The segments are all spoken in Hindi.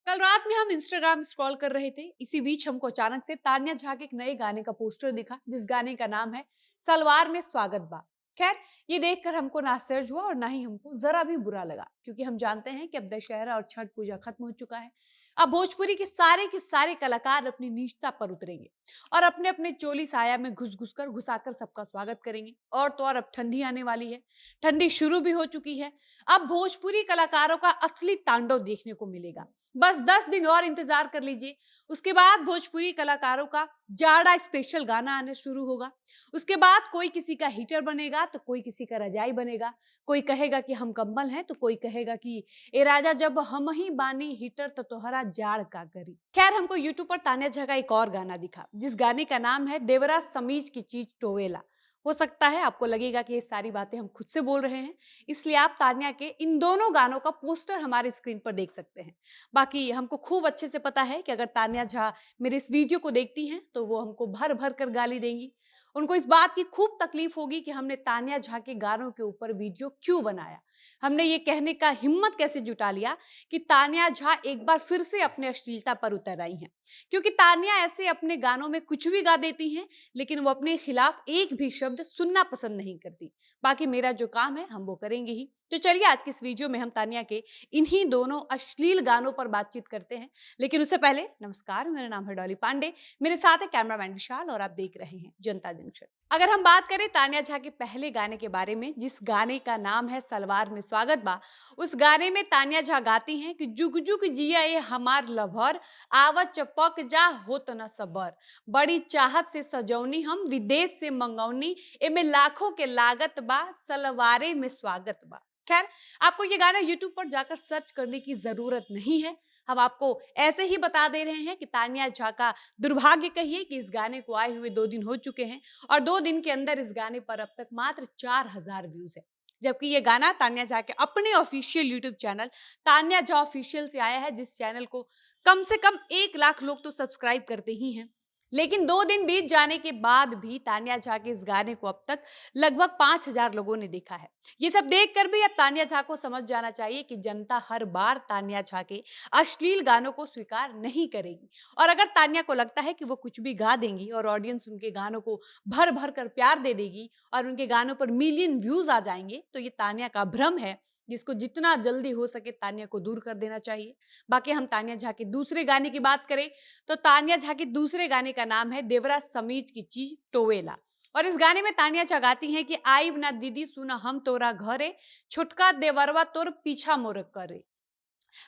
कल रात में हम इंस्टाग्राम स्क्रॉल कर रहे थे। इसी बीच हमको अचानक से तान्या झा के एक नए गाने का पोस्टर दिखा, जिस गाने का नाम है सलवार में स्वागत बा। खैर, ये देखकर हमको ना आश्चर्य हुआ और ना ही हमको जरा भी बुरा लगा, क्योंकि हम जानते हैं कि अब दशहरा और छठ पूजा खत्म हो चुका है। अब भोजपुरी के सारे कलाकार अपनी निजता पर उतरेंगे और अपने अपने चोली साया में घुस घुसाकर सबका स्वागत करेंगे। और तो और अब ठंडी आने वाली है, ठंडी शुरू भी हो चुकी है। अब भोजपुरी कलाकारों का असली तांडव देखने को मिलेगा। बस 10 दिन और इंतजार कर लीजिए। उसके बाद भोजपुरी कलाकारों का जाड़ा स्पेशल गाना आने शुरू होगा। उसके बाद कोई किसी का हीटर बनेगा तो कोई किसी का रजाई बनेगा। कोई कहेगा कि हम कंबल हैं तो कोई कहेगा कि ए राजा जब हम ही बानी हीटर तो तोहरा जाड़ का करी। खैर, हमको यूट्यूब पर तान्या झा का एक और गाना दिखा, जिस गाने का नाम है देवरा समीज की चीज टोवेला। हो सकता है आपको लगेगा कि ये सारी बातें हम खुद से बोल रहे हैं, इसलिए आप तान्या के इन दोनों गानों का पोस्टर हमारे स्क्रीन पर देख सकते हैं। बाकी हमको खूब अच्छे से पता है कि अगर तान्या झा मेरे इस वीडियो को देखती हैं तो वो हमको भर भर कर गाली देंगी। उनको इस बात की खूब तकलीफ होगी कि हमने तान्या झा के गानों के ऊपर वीडियो क्यों बनाया। हमने ये कहने का हिम्मत कैसे जुटा लिया कि तान्या झा एक बार फिर से अपने अश्लीलता पर उतर आई हैं। क्योंकि तान्या ऐसे अपने गानों में कुछ भी गा देती हैं, लेकिन वो अपने खिलाफ एक भी शब्द सुनना पसंद नहीं करती। बाकी मेरा जो काम है हम वो करेंगे ही। तो चलिए आज की इस वीडियो में हम तान्या के इन्हीं दोनों अश्लील गानों पर बातचीत करते हैं। लेकिन उससे पहले नमस्कार, मेरा नाम है डॉली पांडे, मेरे साथ है कैमरामैन विशाल और आप देख रहे हैं जनता जंक्शन। अगर हम बात करें तान्या झा के पहले गाने के बारे में, जिस गाने का नाम है सलवार में स्वागत बा, उस गाने में तान्या झा गाती हैं कि जुग जुग जिया ये हमार लभर, आवत चपक जा हो तो न सबर, बड़ी चाहत से सजौनी हम विदेश से मंगौनी, एमे लाखों के लागत बा, सलवारे में स्वागत बा। खैर, आपको ये गाना यूट्यूब पर जाकर सर्च करने की जरूरत नहीं है। हम आपको ऐसे ही बता दे रहे हैं कि तान्या झा का दुर्भाग्य कहिए कि इस गाने को आए हुए 2 दिन हो चुके हैं और 2 दिन के अंदर इस गाने पर अब तक मात्र 4000 व्यूज है। जबकि ये गाना तान्या झा के अपने official YouTube channel Tanya Jha official से आया है, जिस चैनल को कम से कम 1 लाख लोग तो सब्सक्राइब करते ही हैं। लेकिन 2 दिन बीत जाने के बाद भी तान्या झा के इस गाने को अब तक लगभग 5000 लोगों ने देखा है। ये सब देखकर भी अब तान्या झा को समझ जाना चाहिए कि जनता हर बार तान्या झा के अश्लील गानों को स्वीकार नहीं करेगी। और अगर तान्या को लगता है कि वो कुछ भी गा देंगी और ऑडियंस उनके गानों को भर भर कर प्यार दे देगी और उनके गानों पर मिलियन व्यूज आ जाएंगे, तो ये तान्या का भ्रम है, जिसको जितना जल्दी हो सके तान्या को दूर कर देना चाहिए। बाकी हम तान्या झा के दूसरे गाने की बात करें तो तान्या झा के दूसरे गाने का नाम है देवरा समीज की चीज टोवेला। और इस गाने में तान्या झा गाती हैं कि आईब ना दीदी सुना हम तोरा घरे, छुटका देवरवा तोर पीछा मोर करे,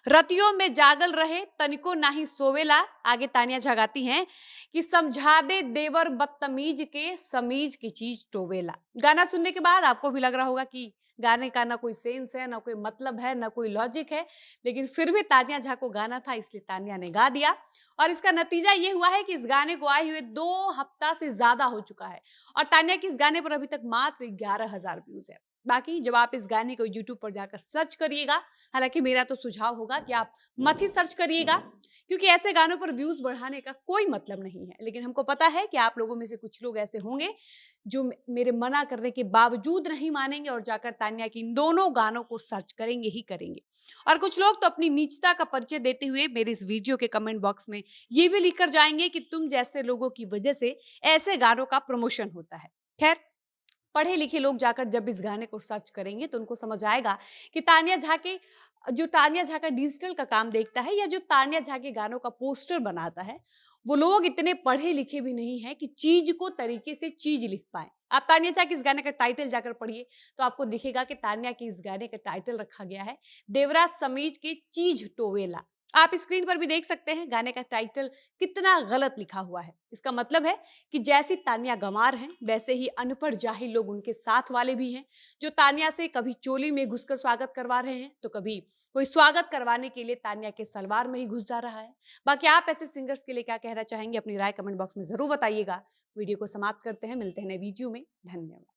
रतियों में जागल रहे तनिको नाही सोवेला। आगे तान्या झा गाती हैं कि समझा दे देवर बदतमीज के समीज की चीज टोवेला। गाना सुनने के बाद आपको भी लग रहा होगा कि गाने का ना कोई सेंस है, ना कोई मतलब है, ना कोई लॉजिक है, लेकिन फिर भी तान्या झा को गाना था इसलिए तान्या ने गा दिया। और इसका नतीजा ये हुआ है कि इस गाने को आए हुए 2 हफ्ता से ज्यादा हो चुका है और तान्या के इस गाने पर अभी तक मात्र 11,000 व्यूज है। बाकी जब आप इस गाने को यूट्यूब पर जाकर सर्च करिएगा, हालांकि मेरा तो सुझाव होगा कि आप मत ही सर्च करिएगा, क्योंकि ऐसे गानों पर व्यूज बढ़ाने का कोई मतलब नहीं है। लेकिन हमको पता है कि आप लोगों में से कुछ लोग ऐसे होंगे जो मेरे मना करने के बावजूद नहीं मानेंगे और जाकर तान्या की इन दोनों गानों को सर्च करेंगे ही करेंगे। और कुछ लोग तो अपनी नीचता का परिचय देते हुए मेरे इस वीडियो के कमेंट बॉक्स में ये भी लिखकर जाएंगे कि तुम जैसे लोगों की वजह से ऐसे गानों का प्रमोशन होता है। खैर, पढ़े लिखे लोग जाकर जब इस गाने को सर्च करेंगे तो उनको समझ आएगा कि तान्या झा का डिजिटल का काम देखता है या जो तान्या झा के गानों का पोस्टर बनाता है, वो लोग इतने पढ़े लिखे भी नहीं है कि चीज को तरीके से चीज लिख पाए। आप तान्या झा के इस गाने का टाइटल जाकर पढ़िए तो आपको दिखेगा कि तान्या के इस गाने का टाइटल रखा गया है देवराज समीज के चीज टोवेला। आप स्क्रीन पर भी देख सकते हैं गाने का टाइटल कितना गलत लिखा हुआ है। इसका मतलब है कि जैसी तान्या गंवार हैं, वैसे ही अनपढ़ जाहिल लोग उनके साथ वाले भी हैं, जो तान्या से कभी चोली में घुसकर स्वागत करवा रहे हैं तो कभी कोई स्वागत करवाने के लिए तान्या के सलवार में ही घुस जा रहा है। बाकी आप ऐसे सिंगर्स के लिए क्या कहना चाहेंगे, अपनी राय कमेंट बॉक्स में जरूर बताइएगा। वीडियो को समाप्त करते हैं, मिलते हैं नए वीडियो में। धन्यवाद।